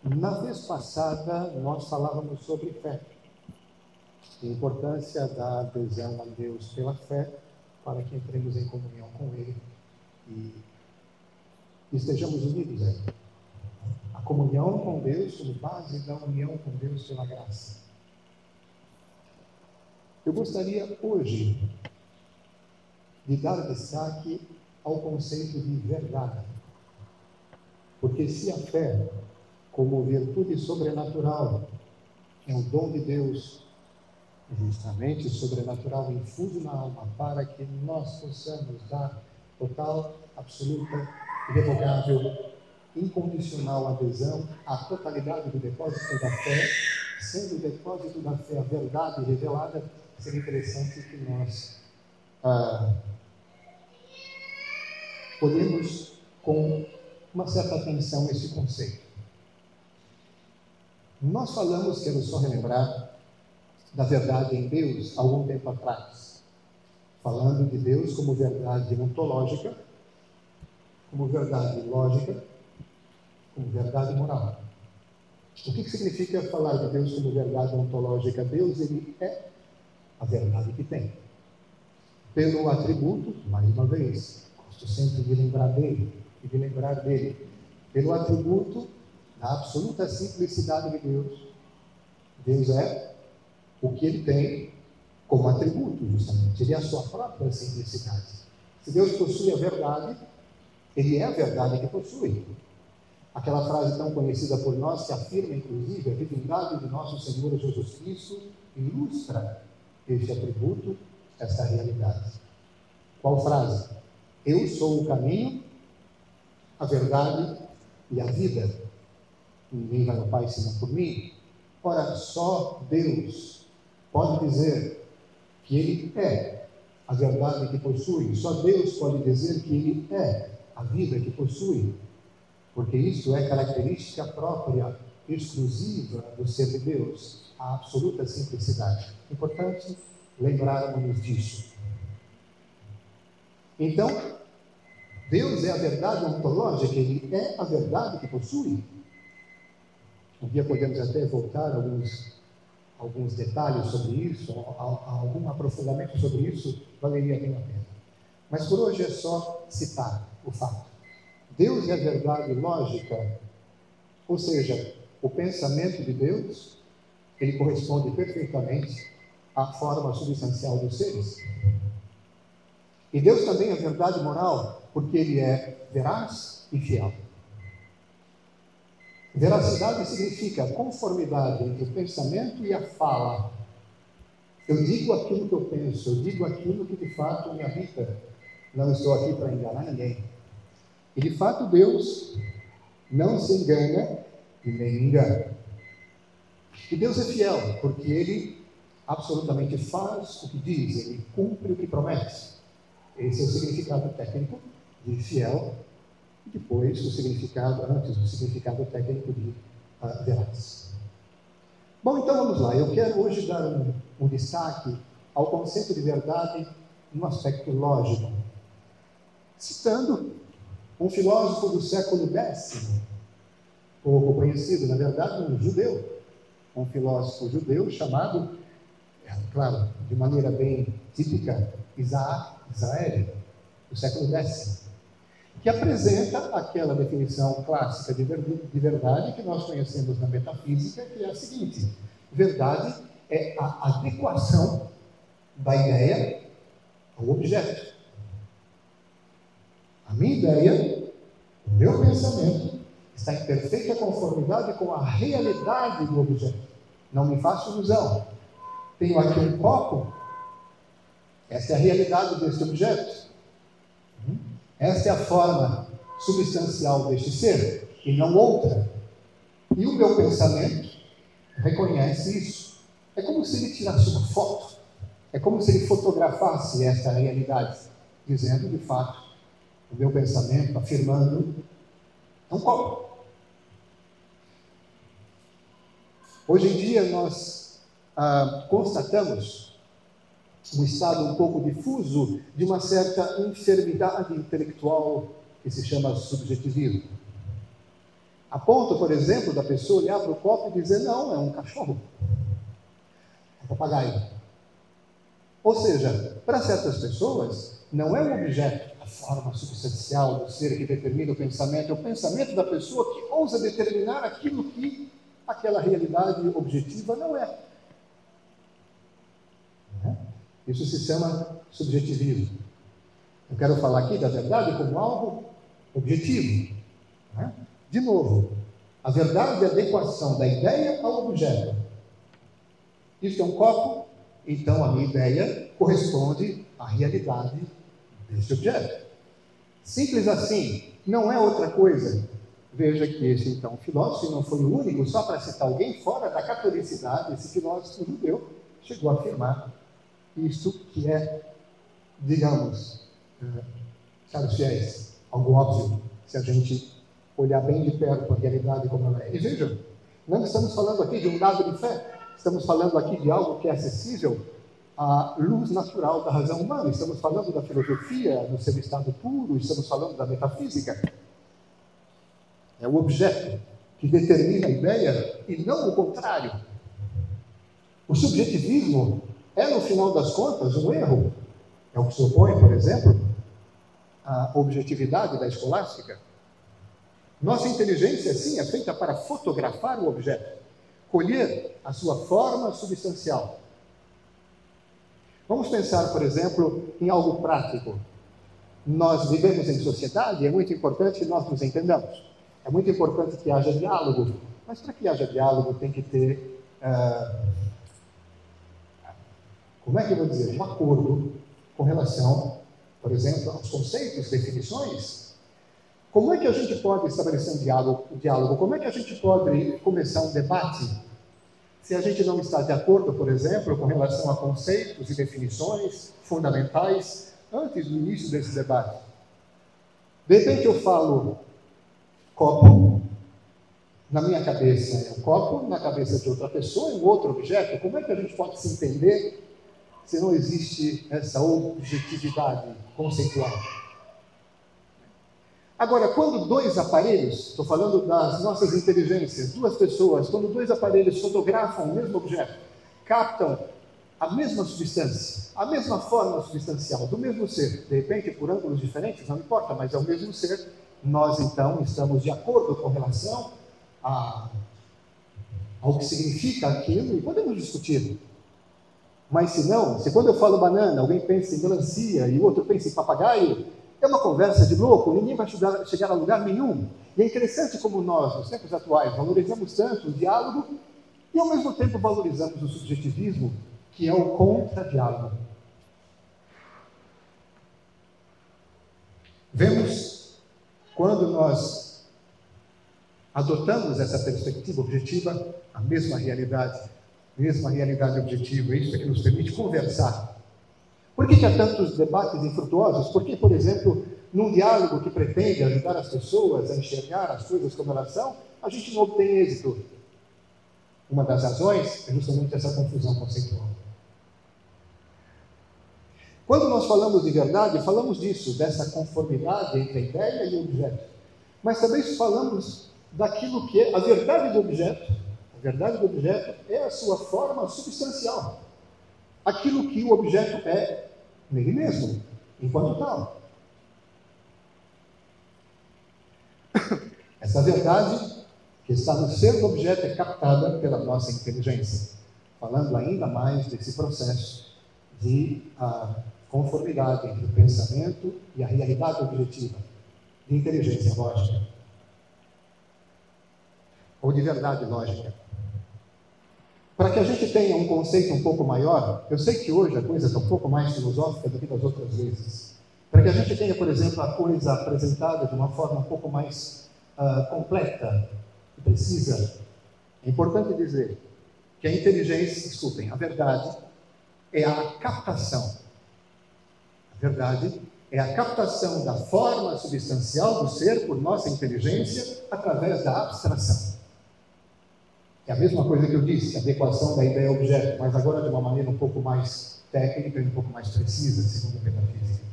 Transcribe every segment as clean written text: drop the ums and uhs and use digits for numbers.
Na vez passada, nós falávamos sobre fé, a importância da adesão a Deus pela fé, para que entremos em comunhão com Ele e estejamos unidos a Ele. A comunhão com Deus como base da união com Deus pela graça. Eu gostaria hoje de dar destaque ao conceito de verdade, porque se a fé, como virtude sobrenatural, é um dom de Deus, justamente sobrenatural, infuso na alma, para que nós possamos dar total, absoluta, irrevogável, incondicional adesão à totalidade do depósito da fé, sendo o depósito da fé a verdade revelada, seria interessante que nós olhemos com uma certa atenção esse conceito. Nós falamos, quero só relembrar, da verdade em Deus, algum tempo atrás, falando de Deus como verdade ontológica, como verdade lógica, como verdade moral. O que significa falar de Deus como verdade ontológica? Deus, ele é a verdade que tem. Pelo atributo, mais uma vez, gosto sempre de lembrar dele, e de lembrar dele, pelo atributo da absoluta simplicidade de Deus. Deus é o que ele tem como atributo, justamente. Ele é a sua própria simplicidade. Se Deus possui a verdade, ele é a verdade que possui. Aquela frase tão conhecida por nós, que afirma, inclusive, a divindade de nosso Senhor Jesus Cristo, ilustra este atributo, esta realidade. Qual frase? Eu sou o caminho, a verdade e a vida. Ninguém vai ao Pai senão por mim. Ora, só Deus pode dizer que Ele é a verdade que possui. Só Deus pode dizer que Ele é a vida que possui. Porque isso é característica própria, exclusiva do ser de Deus, a absoluta simplicidade. Importante lembrarmos disso. Então, Deus é a verdade ontológica, Ele é a verdade que possui. Um dia podemos até voltar a alguns detalhes sobre isso, algum aprofundamento sobre isso, valeria bem a pena. Mas por hoje é só citar o fato. Deus é a verdade lógica, ou seja, o pensamento de Deus, ele corresponde perfeitamente à forma substancial dos seres. E Deus também é a verdade moral, porque ele é veraz e fiel. Veracidade significa conformidade entre o pensamento e a fala. Eu digo aquilo que eu penso, eu digo aquilo que de fato me habita. Não estou aqui para enganar ninguém. E de fato Deus não se engana e nem engana. E Deus é fiel, porque Ele absolutamente faz o que diz, Ele cumpre o que promete. Esse é o significado técnico de fiel, e depois o significado, antes do significado técnico de veraz. Bom, então vamos lá. Eu quero hoje dar um destaque ao conceito de verdade no aspecto lógico, citando um filósofo do século X, pouco conhecido, na verdade, um judeu, um filósofo judeu chamado, claro, de maneira bem típica, Isaac Israeli, do século X, que apresenta aquela definição clássica de verdade que nós conhecemos na metafísica, que é a seguinte: verdade é a adequação da ideia ao objeto. A minha ideia, o meu pensamento, está em perfeita conformidade com a realidade do objeto. Não me faço ilusão. Tenho aqui um copo, essa é a realidade deste objeto. Esta é a forma substancial deste ser, e não outra. E o meu pensamento reconhece isso. É como se ele tirasse uma foto. É como se ele fotografasse esta realidade, dizendo, de fato, o meu pensamento, afirmando, é um copo. Hoje em dia nós constatamos um estado um pouco difuso de uma certa enfermidade intelectual que se chama subjetivismo. A ponto, por exemplo, da pessoa olhar para o copo e dizer, não, é um cachorro, é um papagaio. Ou seja, para certas pessoas, não é o objeto, a forma substancial do ser que determina o pensamento, é o pensamento da pessoa que ousa determinar aquilo que aquela realidade objetiva não é. Isso se chama subjetivismo. Eu quero falar aqui da verdade como algo objetivo. De novo, a verdade é a adequação da ideia ao objeto. Isso é um copo, então a minha ideia corresponde à realidade deste objeto. Simples assim, não é outra coisa. Veja que esse, então, filósofo não foi o único, só para citar alguém fora da catolicidade, esse filósofo judeu chegou a afirmar isto que é, digamos, caros fiéis, algo óbvio, se a gente olhar bem de perto a realidade como ela é. E vejam, não estamos falando aqui de um dado de fé, estamos falando aqui de algo que é acessível à luz natural da razão humana, estamos falando da filosofia no seu estado puro, estamos falando da metafísica. É o objeto que determina a ideia e não o contrário. O subjetivismo é, no final das contas, um erro. É o que se opõe, por exemplo, à objetividade da escolástica. Nossa inteligência, sim, é feita para fotografar o objeto, colher a sua forma substancial. Vamos pensar, por exemplo, em algo prático. Nós vivemos em sociedade e é muito importante que nós nos entendamos. É muito importante que haja diálogo, mas para que haja diálogo tem que ter, como é que eu vou dizer, um acordo com relação, por exemplo, aos conceitos, definições. Como é que a gente pode estabelecer um diálogo? Como é que a gente pode começar um debate se a gente não está de acordo, por exemplo, com relação a conceitos e definições fundamentais antes do início desse debate? De repente eu falo copo, na minha cabeça é um copo, na cabeça de outra pessoa é um outro objeto. Como é que a gente pode se entender se não existe essa objetividade conceitual? Agora, quando dois aparelhos, estou falando das nossas inteligências, duas pessoas, quando dois aparelhos fotografam o mesmo objeto, captam a mesma substância, a mesma forma substancial do mesmo ser, de repente por ângulos diferentes, não importa, mas é o mesmo ser, nós então estamos de acordo com relação ao que significa aquilo e podemos discutir. Mas se não, se quando eu falo banana, alguém pensa em melancia e o outro pensa em papagaio, é uma conversa de louco, ninguém vai chegar a lugar nenhum. E é interessante como nós, nos tempos atuais, valorizamos tanto o diálogo e ao mesmo tempo valorizamos o subjetivismo, que é o contra-diálogo. Vemos, quando nós adotamos essa perspectiva objetiva, a mesma realidade objetiva, isso é que nos permite conversar. Por que há tantos debates infrutuosos? Porque, por exemplo, num diálogo que pretende ajudar as pessoas a enxergar as coisas como elas são, a gente não obtém êxito. Uma das razões é justamente essa confusão conceitual. Quando nós falamos de verdade, falamos disso, dessa conformidade entre a ideia e o objeto. Mas também falamos daquilo que é a verdade do objeto. A verdade do objeto é a sua forma substancial. Aquilo que o objeto é nele mesmo, enquanto tal. Essa verdade que está no ser do objeto é captada pela nossa inteligência, falando ainda mais desse processo de conformidade entre o pensamento e a realidade objetiva, de inteligência lógica, ou de verdade lógica. Para que a gente tenha um conceito um pouco maior, eu sei que hoje a coisa está um pouco mais filosófica do que das outras vezes. Para que a gente tenha, por exemplo, a coisa apresentada de uma forma um pouco mais completa e precisa, é importante dizer que a inteligência, desculpem, a verdade é a captação. A verdade é a captação da forma substancial do ser por nossa inteligência através da abstração. É a mesma coisa que eu disse, a adequação da ideia ao objeto, mas agora de uma maneira um pouco mais técnica e um pouco mais precisa, segundo a metafísica.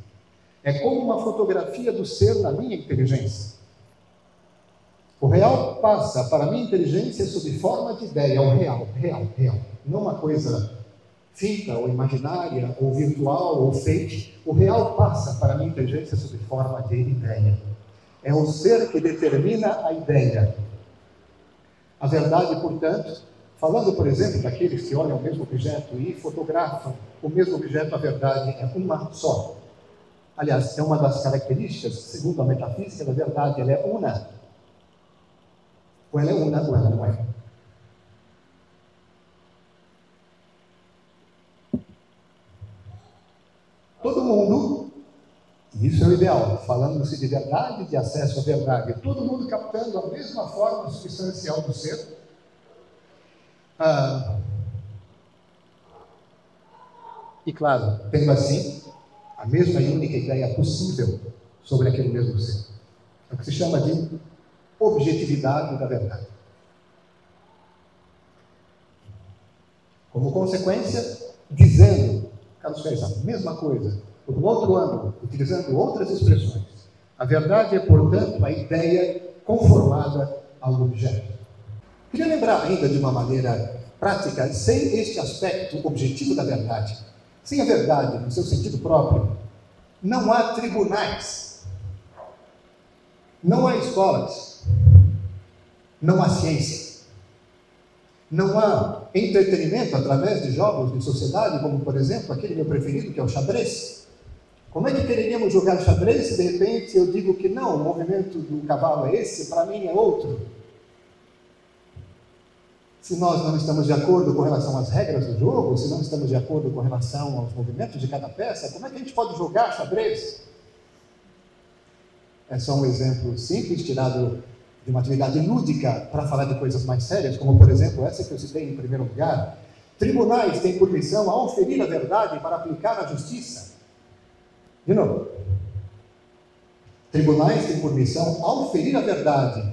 É como uma fotografia do ser na minha inteligência. O real passa para a minha inteligência sob forma de ideia, o real, real, real. Não uma coisa finta, ou imaginária, ou virtual, ou fake. O real passa para a minha inteligência sob forma de ideia. É o ser que determina a ideia. A verdade, portanto, falando, por exemplo, daqueles que olham o mesmo objeto e fotografam o mesmo objeto, a verdade é uma só. Aliás, é uma das características, segundo a metafísica da verdade, ela é una. Ou ela é una, ou ela não é. Todo mundo, e isso é o ideal, falando-se de verdade, de acesso à verdade, todo mundo captando a mesma forma substancial do ser, e claro, tendo assim a mesma e única ideia possível sobre aquele mesmo ser. É o que se chama de objetividade da verdade. Como consequência, dizendo, Carlos fez a mesma coisa, por um outro ângulo, utilizando outras expressões. A verdade é, portanto, a ideia conformada ao objeto. Queria lembrar ainda de uma maneira prática, sem este aspecto objetivo da verdade, sem a verdade no seu sentido próprio, não há tribunais, não há escolas, não há ciência. Não há entretenimento através de jogos de sociedade, como, por exemplo, aquele meu preferido, que é o xadrez. Como é que quereríamos jogar xadrez se, de repente, eu digo que não, o movimento do cavalo é esse, para mim é outro? Se nós não estamos de acordo com relação às regras do jogo, se não estamos de acordo com relação aos movimentos de cada peça, como é que a gente pode jogar xadrez? É só um exemplo simples, tirado de uma atividade lúdica para falar de coisas mais sérias, como, por exemplo, essa que eu citei em primeiro lugar. Tribunais têm por missão auferir a verdade para aplicar a justiça. De novo. Tribunais têm por missão auferir a verdade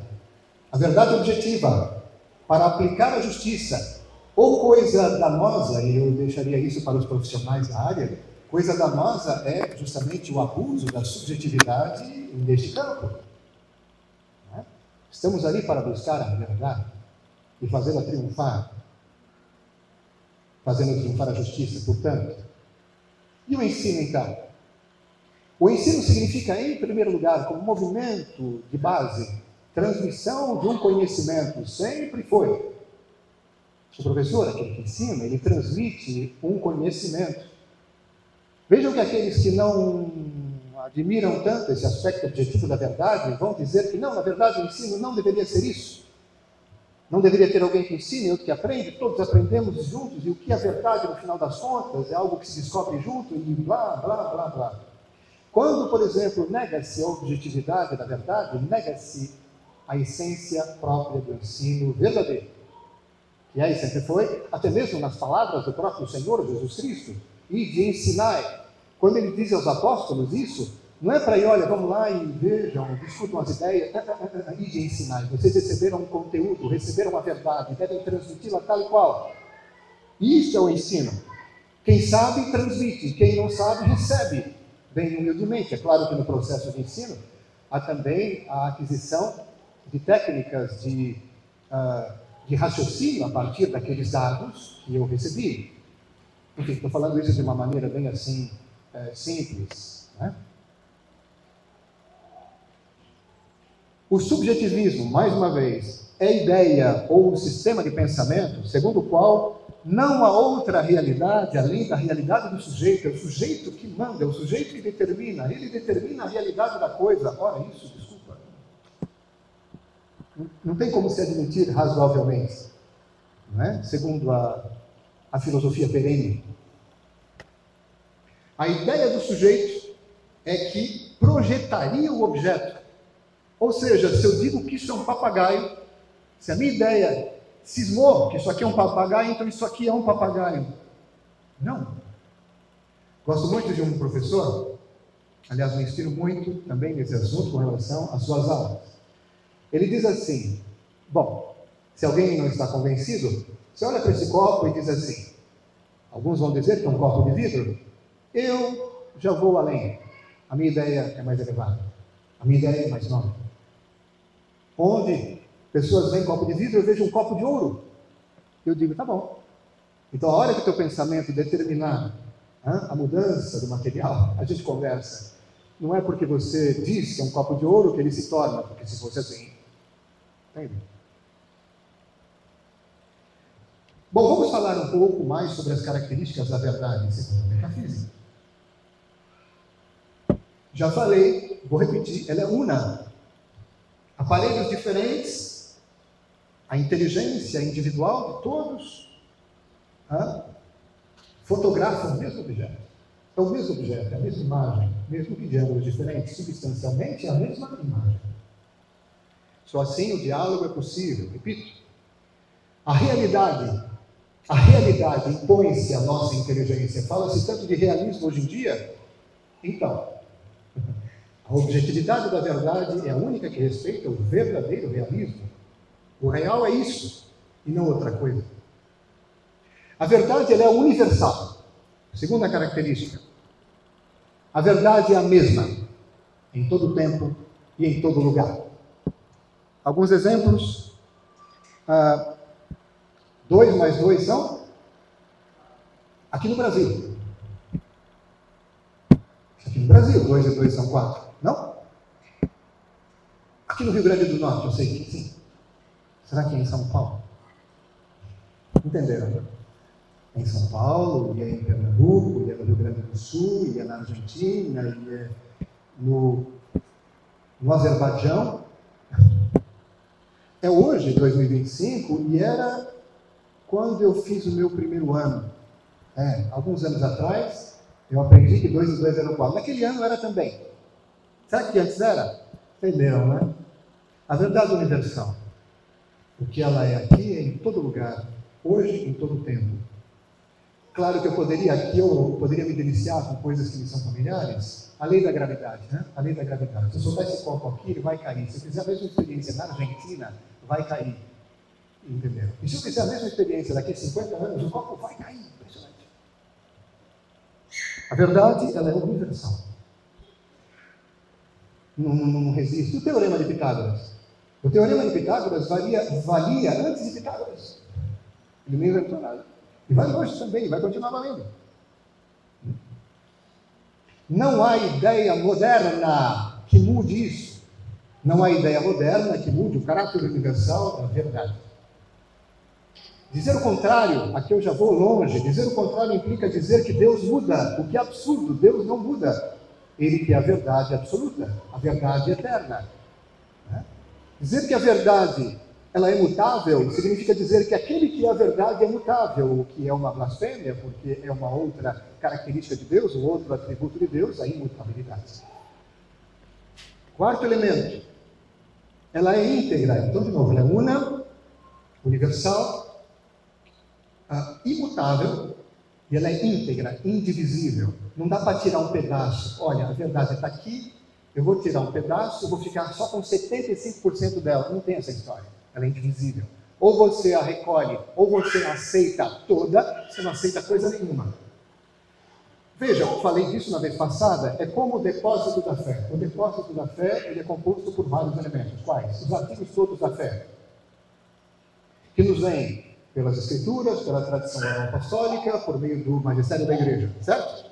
objetiva, para aplicar a justiça. Ou coisa danosa, e eu deixaria isso para os profissionais da área, coisa danosa é justamente o abuso da subjetividade neste campo. Estamos ali para buscar a verdade e fazê-la triunfar, fazendo triunfar a justiça, portanto. E o ensino, então? O ensino significa, em primeiro lugar, como movimento de base, transmissão de um conhecimento, sempre foi. O professor, aquele que ensina, ele transmite um conhecimento. Vejam que aqueles que não admiram tanto esse aspecto objetivo da verdade vão dizer que não, na verdade o ensino não deveria ser isso. Não deveria ter alguém que ensine e outro que aprende, todos aprendemos juntos, e o que é verdade no final das contas é algo que se descobre junto e blá, blá, blá, blá. Quando, por exemplo, nega-se a objetividade da verdade, nega-se a essência própria do ensino verdadeiro. E aí sempre foi, até mesmo nas palavras do próprio Senhor Jesus Cristo, e de ensinar. Quando ele diz aos apóstolos isso, não é para ir, olha, vamos lá e vejam, discutam as ideias, e de ensinar. Vocês receberam um conteúdo, receberam a verdade, devem transmiti-la tal e qual. Isso é o ensino. Quem sabe, transmite. Quem não sabe, recebe. Bem humildemente. É claro que no processo de ensino, há também a aquisição de técnicas de raciocínio a partir daqueles dados que eu recebi. Enfim, estou falando isso de uma maneira bem assim, simples, né? O subjetivismo, mais uma vez, é a ideia ou o sistema de pensamento segundo o qual não há outra realidade além da realidade do sujeito. É o sujeito que manda, é o sujeito que determina, ele determina a realidade da coisa. Ora, isso, desculpa, não tem como se admitir razoavelmente, não é? Segundo a filosofia perene. A ideia do sujeito é que projetaria o objeto. Ou seja, se eu digo que isso é um papagaio, se a minha ideia cismou que isso aqui é um papagaio, então isso aqui é um papagaio. Não. Gosto muito de um professor, aliás, me inspiro muito também nesse assunto com relação às suas aulas. Ele diz assim, bom, se alguém não está convencido, você olha para esse copo e diz assim, alguns vão dizer que é um copo de vidro, eu já vou além. A minha ideia é mais elevada. A minha ideia é mais nova. Onde Pessoas veem copo de vidro, eu vejo um copo de ouro. Eu digo, tá bom. Então, a hora que o teu pensamento determinar a mudança do material, a gente conversa. Não é porque você diz que é um copo de ouro que ele se torna, porque se fosse assim. Entende? Bom, vamos falar um pouco mais sobre as características da verdade segundo a metafísica. Já falei, vou repetir, ela é una. Aparelhos diferentes, a inteligência individual de todos fotografam o mesmo objeto. É o mesmo objeto, é a mesma imagem, mesmo que de ângulos diferentes, substancialmente é a mesma imagem. Só assim o diálogo é possível. Repito, a realidade impõe-se à nossa inteligência. Fala-se tanto de realismo hoje em dia. Então, a objetividade da verdade é a única que respeita o verdadeiro realismo. O real é isso, e não outra coisa. A verdade ela é universal. Segunda característica. A verdade é a mesma, em todo tempo e em todo lugar. Alguns exemplos. 2 mais 2 são? Aqui no Brasil. Aqui no Brasil, 2 e 2 são 4. Não? Aqui no Rio Grande do Norte, eu sei que sim. Será que é em São Paulo? Entenderam? É em São Paulo, e é em Pernambuco, e é no Rio Grande do Sul, e é na Argentina, e é no Azerbaijão. É hoje, 2025, e era quando eu fiz o meu primeiro ano. Alguns anos atrás, eu aprendi que 2 e 2 eram 4. Naquele ano era também. Será que antes era? Entenderam, né? A verdade universal. O que ela é aqui é em todo lugar, hoje, em todo tempo. Claro que eu poderia me deliciar com coisas que me são familiares. A lei da gravidade, né? A lei da gravidade. Se eu soltar esse copo aqui, ele vai cair. Se eu fizer a mesma experiência na Argentina, vai cair. Entenderam? E se eu fizer a mesma experiência daqui a 50 anos, o copo vai cair. Impressionante. A verdade, ela é universal. Não resiste. O teorema de Pitágoras. O teorema de Pitágoras valia antes de Pitágoras. Ele nem inventou nada. E vai longe também, vai continuar valendo. Não há ideia moderna que mude isso. Não há ideia moderna que mude o caráter universal da verdade. Dizer o contrário, aqui eu já vou longe, dizer o contrário implica dizer que Deus muda, o que é absurdo, Deus não muda. Ele que é a verdade absoluta, a verdade eterna. Dizer que a verdade ela é mutável significa dizer que aquele que é a verdade é mutável, o que é uma blasfêmia, porque é uma outra característica de Deus, um outro atributo de Deus, a imutabilidade. Quarto elemento, ela é íntegra. Então, de novo, ela é una, universal, imutável, e ela é íntegra, indivisível. Não dá para tirar um pedaço. Olha, a verdade está aqui, eu vou tirar um pedaço, eu vou ficar só com 75% dela. Não tem essa história. Ela é indivisível. Ou você a recolhe, ou você a aceita toda, você não aceita coisa nenhuma. Veja, eu falei disso na vez passada, é como o depósito da fé. O depósito da fé ele é composto por vários elementos. Quais? Os artigos todos da fé. Que nos vêm pelas Escrituras, pela tradição apostólica, por meio do magistério da igreja, certo?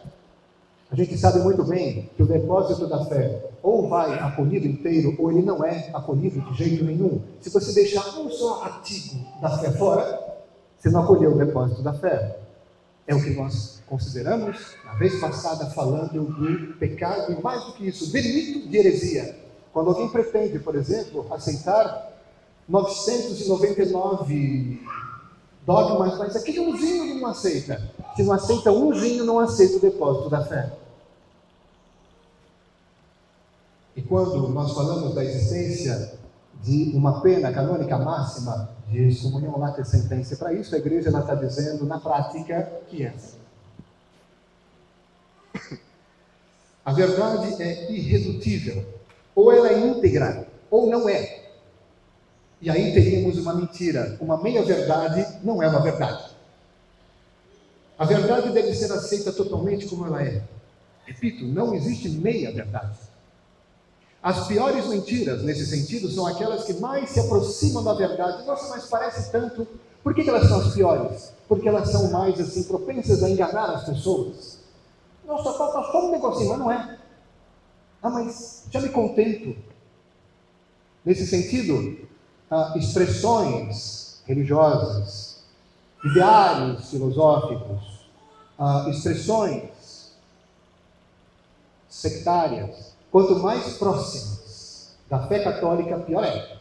A gente sabe muito bem que o depósito da fé ou vai acolhido inteiro, ou ele não é acolhido de jeito nenhum. Se você deixar um só artigo da fé fora, você não acolheu o depósito da fé. É o que nós consideramos, na vez passada, falando do pecado, e mais do que isso, delito de heresia. Quando alguém pretende, por exemplo, aceitar 999 dogmas, mas aquele umzinho ele não aceita. Se não aceita umzinho, não aceita o depósito da fé. E quando nós falamos da existência de uma pena canônica máxima de excomunhão lata sentença, para isso a igreja está dizendo na prática que é assim. A verdade é irredutível. Ou ela é íntegra, ou não é. E aí teríamos uma mentira. Uma meia-verdade não é uma verdade. A verdade deve ser aceita totalmente como ela é. Repito, não existe meia-verdade. As piores mentiras, nesse sentido, são aquelas que mais se aproximam da verdade. Nossa, mas parece tanto. Por que elas são as piores? Porque elas são mais, assim, propensas a enganar as pessoas. Nossa, falta só um negocinho, mas não é. Ah, mas já me contento. Nesse sentido, expressões religiosas, ideários filosóficos, expressões sectárias, quanto mais próximas da fé católica, pior é.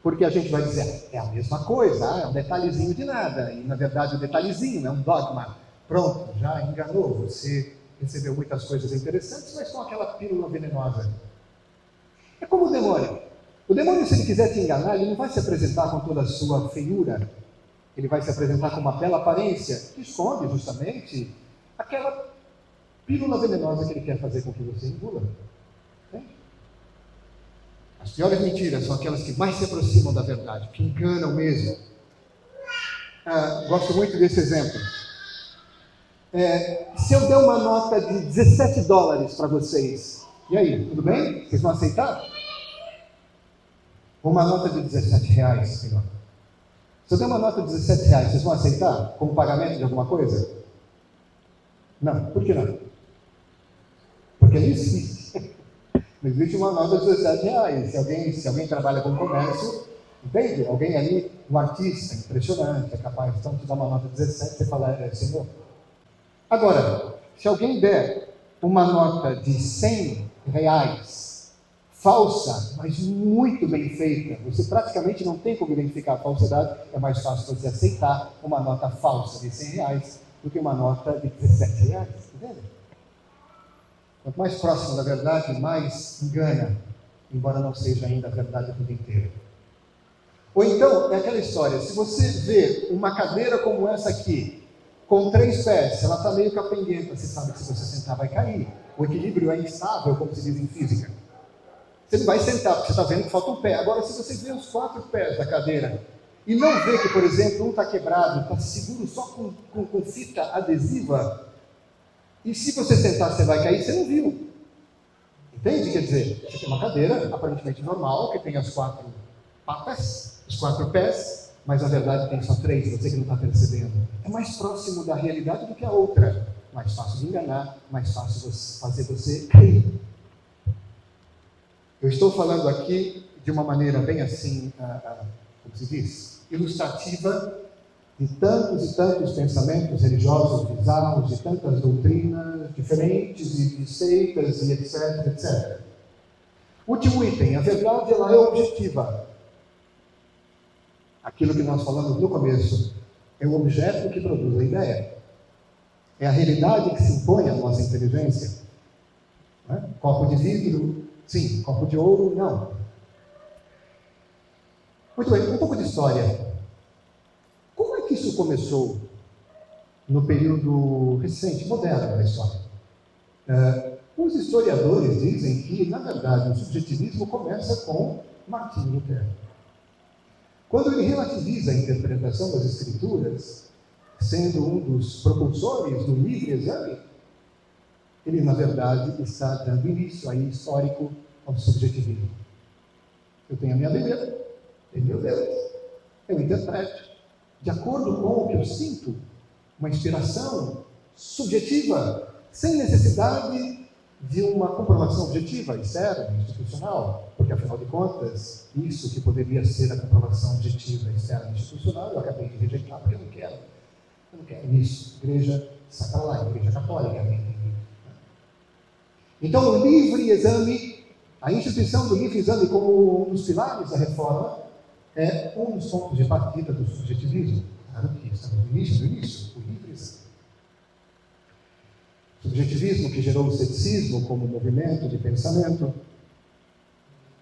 Porque a gente vai dizer, é a mesma coisa, é um detalhezinho de nada, e na verdade o detalhezinho é um dogma. Pronto, já enganou, você recebeu muitas coisas interessantes, mas com aquela pílula venenosa. É como o demônio. O demônio, se ele quiser te enganar, ele não vai se apresentar com toda a sua feiura, ele vai se apresentar com uma bela aparência, que esconde justamente aquela pílula venenosa que ele quer fazer com que você engula. As piores mentiras são aquelas que mais se aproximam da verdade, que enganam mesmo. Gosto muito desse exemplo. Se eu der uma nota de $17 para vocês, e aí, tudo bem? Vocês vão aceitar? Uma nota de R$17, senhor. Se eu der uma nota de R$17, vocês vão aceitar como pagamento de alguma coisa? Não. Por que não? Porque não existe. Não existe uma nota de R$17. Se alguém trabalha com comércio, entende? Alguém ali, um artista impressionante, é capaz então de dar uma nota de 17, você fala, senhor. Agora, se alguém der uma nota de R$100, falsa, mas muito bem feita, você praticamente não tem como identificar a falsidade, é mais fácil você aceitar uma nota falsa de R$100 do que uma nota de R$17, entende? Quanto mais próximo da verdade, mais engana, embora não seja ainda a verdade a vida inteira. Ou então, é aquela história, se você vê uma cadeira como essa aqui, com 3 pés, ela está meio capenguenta, você sabe que se você sentar vai cair. O equilíbrio é instável, como se diz em física. Você não vai sentar, porque você está vendo que falta um pé. Agora, se você vê os 4 pés da cadeira, e não vê que, por exemplo, um está quebrado, está seguro só com fita adesiva, e se você sentar, você vai cair, você não viu. Entende? Quer dizer, você tem uma cadeira aparentemente normal, que tem as 4 patas, os 4 pés, mas na verdade tem só 3, você que não está percebendo. É mais próximo da realidade do que a outra. Mais fácil de enganar, mais fácil fazer você cair. Eu estou falando aqui de uma maneira bem assim, como se diz, ilustrativa, de tantos e tantos pensamentos religiosos bizarros, de tantas doutrinas diferentes, de seitas e etc, etc. Último item, a verdade ela é objetiva. Aquilo que nós falamos no começo é o objeto que produz a ideia. É a realidade que se impõe à nossa inteligência. Copo de vidro, sim. Copo de ouro, não. Muito bem, um pouco de história. Como é que isso começou no período recente, moderno da história? Os historiadores dizem que, na verdade, o subjetivismo começa com Martinho Lutero. Quando ele relativiza a interpretação das Escrituras, sendo um dos propulsores do livre exame, ele, na verdade, está dando início aí histórico ao subjetivismo. Eu tenho a minha Bíblia, tenho meu Deus, eu interpreto, de acordo com o que eu sinto, uma inspiração subjetiva, sem necessidade de uma comprovação objetiva, externa, institucional, porque, afinal de contas, isso que poderia ser a comprovação objetiva, externa, institucional, eu acabei de rejeitar, porque eu não quero isso. Igreja sacra, igreja católica. Então, o livre exame, a instituição do livre exame como um dos pilares da reforma, é um dos pontos de partida do subjetivismo. Claro que estamos no início, o livre exame. Subjetivismo que gerou o ceticismo como movimento de pensamento.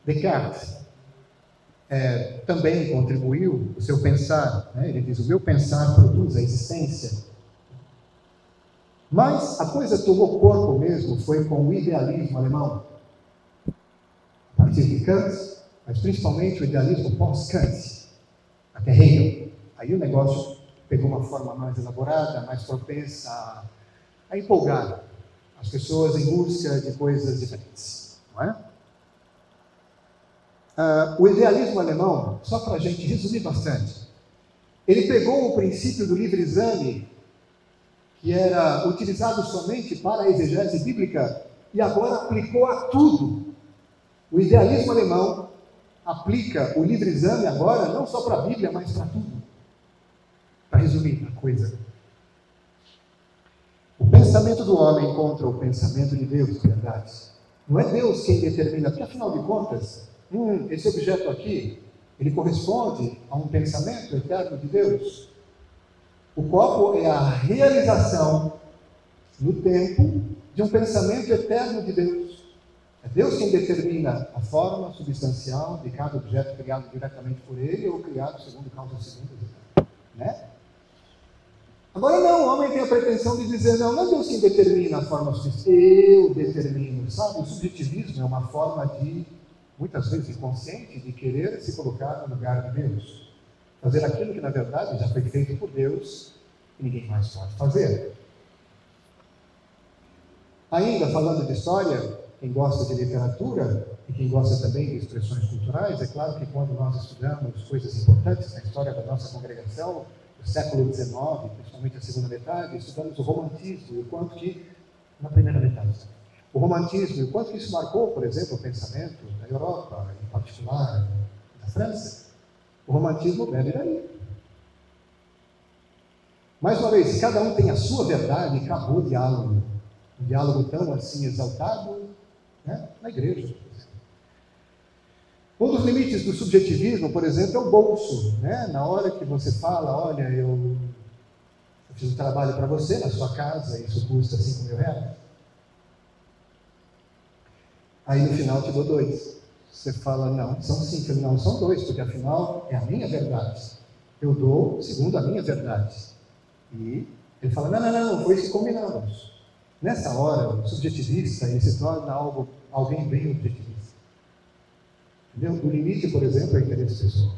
Descartes também contribuiu o seu pensar, ele diz, o meu pensar produz a existência. Mas a coisa tomou corpo mesmo, foi com o idealismo alemão. A partir de Kant, mas principalmente o idealismo pós-Kant, até Hegel. Aí o negócio pegou uma forma mais elaborada, mais propensa a empolgar as pessoas em busca de coisas diferentes. não é? O idealismo alemão, só para a gente resumir bastante, ele pegou o princípio do livre exame, que era utilizado somente para a exegese bíblica, e agora aplicou a tudo. O idealismo alemão aplica o livre exame agora não só para a Bíblia, mas para tudo. Para resumir a coisa. O pensamento do homem contra o pensamento de Deus, verdade. Não é Deus quem determina, porque afinal de contas, esse objeto aqui, ele corresponde a um pensamento eterno de Deus. O copo é a realização no tempo de um pensamento eterno de Deus. É Deus quem determina a forma substancial de cada objeto criado diretamente por Ele ou criado segundo causas segundas, né? Agora não, o homem tem a pretensão de dizer, não é Deus quem determina a forma substancial, eu determino, sabe? O subjetivismo é uma forma de, muitas vezes inconsciente, de querer se colocar no lugar de Deus. Fazer aquilo que na verdade já foi feito por Deus e ninguém mais pode fazer. Ainda falando de história, quem gosta de literatura e quem gosta também de expressões culturais, é claro que quando nós estudamos coisas importantes na história da nossa congregação, do século XIX, principalmente a segunda metade, estudamos o romantismo e o quanto que, na primeira metade, o romantismo e o quanto que isso marcou, por exemplo, o pensamento da Europa, em particular da França. O romantismo bebe daí. Mais uma vez, cada um tem a sua verdade, acabou o diálogo. Um diálogo tão assim exaltado, né, na igreja. Um dos limites do subjetivismo, por exemplo, é o bolso. Né? Na hora que você fala, olha, eu fiz um trabalho para você na sua casa, isso custa 5 mil reais. Aí no final te dou 2. Você fala, não, são 5, não, são 2, porque afinal é a minha verdade. Eu dou segundo a minha verdade. E ele fala, não, foi isso que combinamos. Nessa hora, o subjetivista ele se torna alguém bem objetivista. Entendeu? O limite, por exemplo, é o interesse pessoal.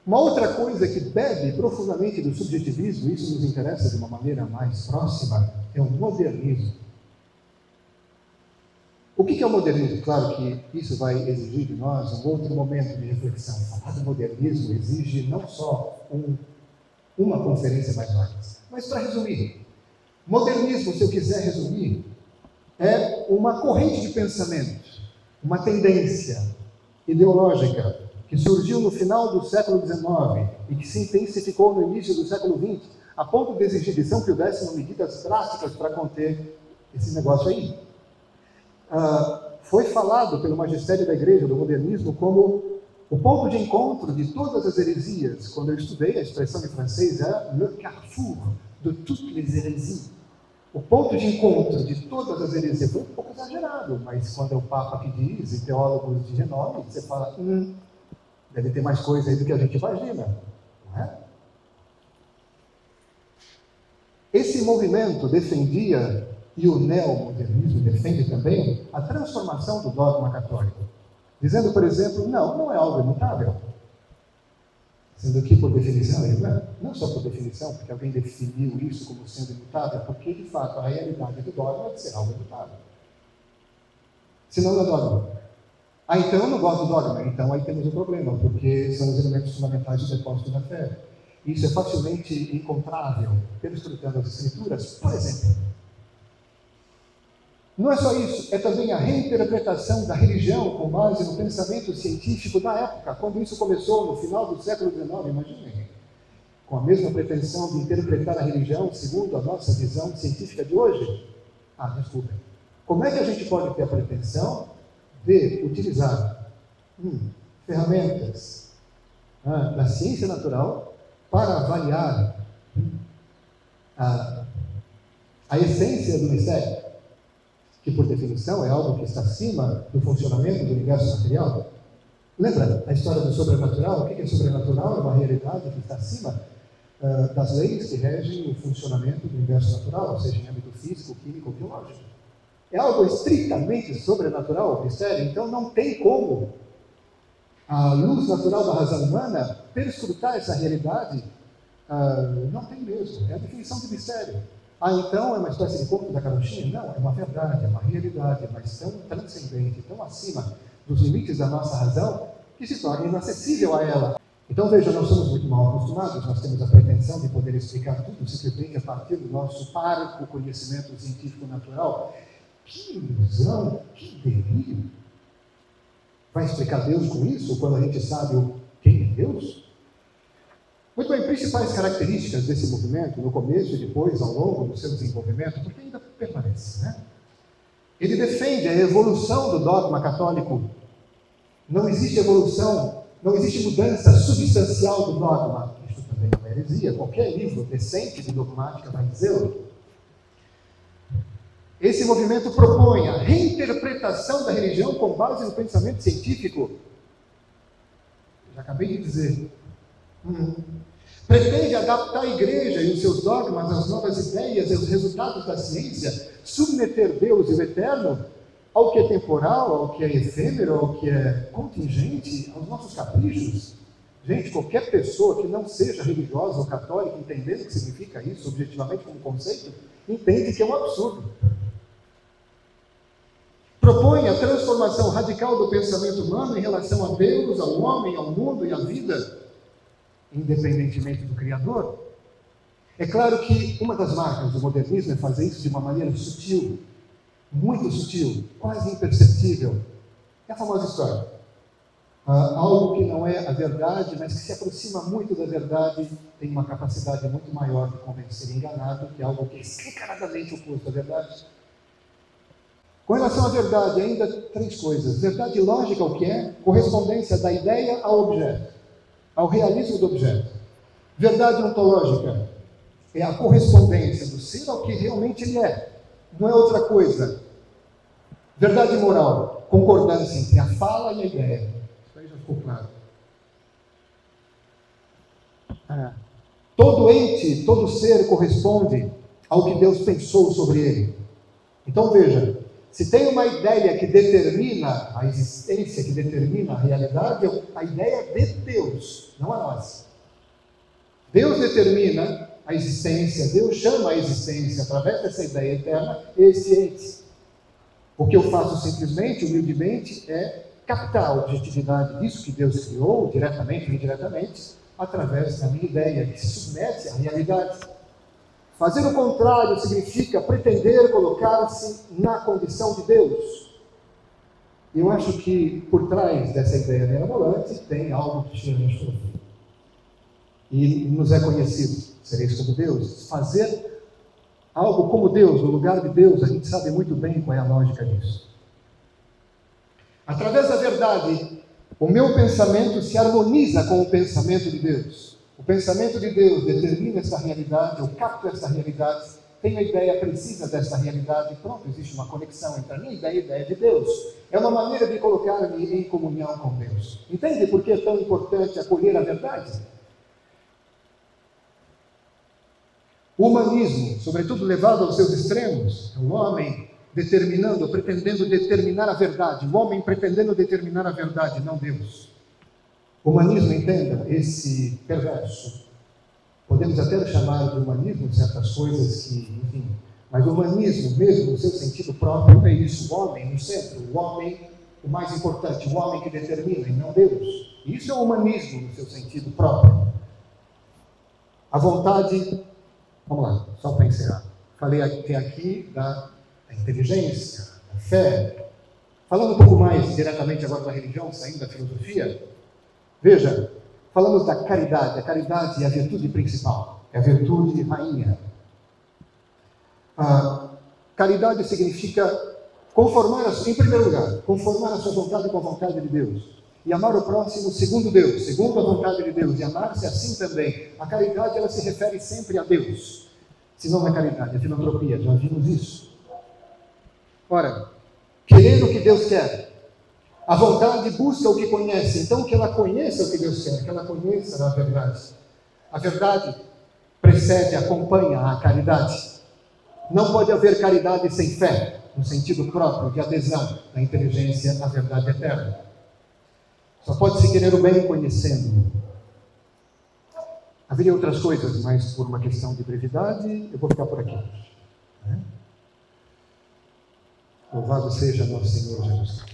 Uma outra coisa que bebe profundamente do subjetivismo, e isso nos interessa de uma maneira mais próxima, é o modernismo. O que é o modernismo? Claro que isso vai exigir de nós um outro momento de reflexão. Falar do modernismo exige não só uma conferência mais larga. Mas para resumir, modernismo, se eu quiser resumir, é uma corrente de pensamento, uma tendência ideológica que surgiu no final do século XIX e que se intensificou no início do século XX, a ponto de exigir de São Pio X medidas drásticas para conter esse negócio aí. Foi falado pelo magistério da igreja do modernismo como o ponto de encontro de todas as heresias. Quando eu estudei, a expressão em francês é le carrefour de toutes les hérésies. O ponto de encontro de todas as heresias foi um pouco exagerado, mas quando é o Papa que diz, e teólogos de renome, você fala, deve ter mais coisa aí do que a gente imagina, não é? Esse movimento defendia, e o neomodernismo defende também, a transformação do dogma católico, dizendo, por exemplo, não é algo imutável. Sendo que, por definição, não só por definição, porque alguém definiu isso como sendo imutável, porque, de fato, a realidade do dogma é de ser algo imutável. Senão não é dogma. Então eu não gosto do dogma. Então aí temos um problema, porque são os elementos fundamentais do depósito da fé. Isso é facilmente encontrável perscrutando as Escrituras, por exemplo. Não é só isso, é também a reinterpretação da religião com base no pensamento científico da época, quando isso começou no final do século XIX, imaginem, com a mesma pretensão de interpretar a religião segundo a nossa visão científica de hoje. Desculpem. Como é que a gente pode ter a pretensão de utilizar ferramentas da ciência natural para avaliar a essência do mistério, que por definição é algo que está acima do funcionamento do universo material? Lembra a história do sobrenatural? O que é sobrenatural? É uma realidade que está acima das leis que regem o funcionamento do universo natural, ou seja, em âmbito físico, químico ou biológico. É algo estritamente sobrenatural, o mistério, então não tem como a luz natural da razão humana perscrutar essa realidade. Não tem mesmo, é a definição de mistério. Ah, então é uma espécie de conto da carochinha? Não, é uma verdade, é uma realidade, mas tão transcendente, tão acima dos limites da nossa razão, que se torna inacessível a ela. Então veja, nós somos muito mal acostumados, nós temos a pretensão de poder explicar tudo simplesmente a partir do nosso parco conhecimento científico natural. Que ilusão, que delírio! Vai explicar Deus com isso, quando a gente sabe quem é Deus? Muito bem, principais características desse movimento, no começo e depois, ao longo do seu desenvolvimento, porque ainda permanece, né? Ele defende a evolução do dogma católico. Não existe evolução, não existe mudança substancial do dogma. Isso também é uma heresia, qualquer livro decente de dogmática vai dizê-lo. Esse movimento propõe a reinterpretação da religião com base no pensamento científico. Já acabei de dizer. Pretende adaptar a igreja e os seus dogmas às novas ideias e aos resultados da ciência, submeter Deus e o eterno ao que é temporal, ao que é efêmero, ao que é contingente, aos nossos caprichos. Gente, qualquer pessoa que não seja religiosa ou católica, entendendo o que significa isso, objetivamente como conceito, entende que é um absurdo. Propõe a transformação radical do pensamento humano em relação a Deus, ao homem, ao mundo e à vida, independentemente do Criador. É claro que uma das marcas do modernismo é fazer isso de uma maneira sutil, muito sutil, quase imperceptível. É a famosa história. Algo que não é a verdade, mas que se aproxima muito da verdade, tem uma capacidade muito maior de convencer enganado, que é algo que é escancaradamente oposto à verdade. Com relação à verdade, ainda três coisas. Verdade lógica, o que é? Correspondência da ideia ao objeto, ao realismo do objeto. Verdade ontológica é a correspondência do ser ao que realmente ele é. Não é outra coisa. Verdade moral, concordância entre a fala e a ideia. Isso aí já ficou claro. Todo ente, todo ser corresponde ao que Deus pensou sobre ele. Então veja, se tem uma ideia que determina a existência, que determina a realidade, é a ideia de Deus, não a nossa. Deus determina a existência, Deus chama a existência, através dessa ideia eterna, esse ente. O que eu faço simplesmente, humildemente, é captar a objetividade disso que Deus criou, diretamente ou indiretamente, através da minha ideia, que se submete à realidade. Fazer o contrário significa pretender colocar-se na condição de Deus. Eu acho que por trás dessa ideia mirabolante tem algo que tira a gente do fim. E nos é conhecido, sereis como Deus. Fazer algo como Deus, no lugar de Deus, a gente sabe muito bem qual é a lógica disso. Através da verdade, o meu pensamento se harmoniza com o pensamento de Deus. O pensamento de Deus determina essa realidade, eu capto essa realidade, tenho a ideia precisa dessa realidade, pronto, existe uma conexão entre a minha ideia e a ideia de Deus. É uma maneira de colocar-me em comunhão com Deus. Entende por que é tão importante acolher a verdade? O humanismo, sobretudo levado aos seus extremos, é o homem determinando, pretendendo determinar a verdade, o homem pretendendo determinar a verdade, não Deus. O humanismo, entenda, esse perverso, podemos até chamar de humanismo certas coisas que, enfim, mas o humanismo, mesmo no seu sentido próprio, é isso, o homem no centro, o homem o mais importante, o homem que determina e não Deus. Isso é o humanismo no seu sentido próprio. A vontade, vamos lá, só para encerrar. Falei até aqui da inteligência, da fé. Falando um pouco mais diretamente agora da religião, saindo da filosofia, veja, falamos da caridade. A caridade é a virtude principal, é a virtude rainha. A caridade significa conformar, em primeiro lugar, conformar a sua vontade com a vontade de Deus. E amar o próximo segundo Deus, segundo a vontade de Deus. E amar-se assim também. A caridade, ela se refere sempre a Deus. Se não é caridade, é filantropia, já vimos isso. Ora, querendo o que Deus quer, a vontade busca o que conhece. Então, que ela conheça o que Deus quer, que ela conheça a verdade. A verdade precede, acompanha a caridade. Não pode haver caridade sem fé, no sentido próprio de adesão à inteligência, à verdade eterna. Só pode se querer o bem conhecendo. Haveria outras coisas, mas por uma questão de brevidade, eu vou ficar por aqui. Louvado seja nosso Senhor Jesus Cristo.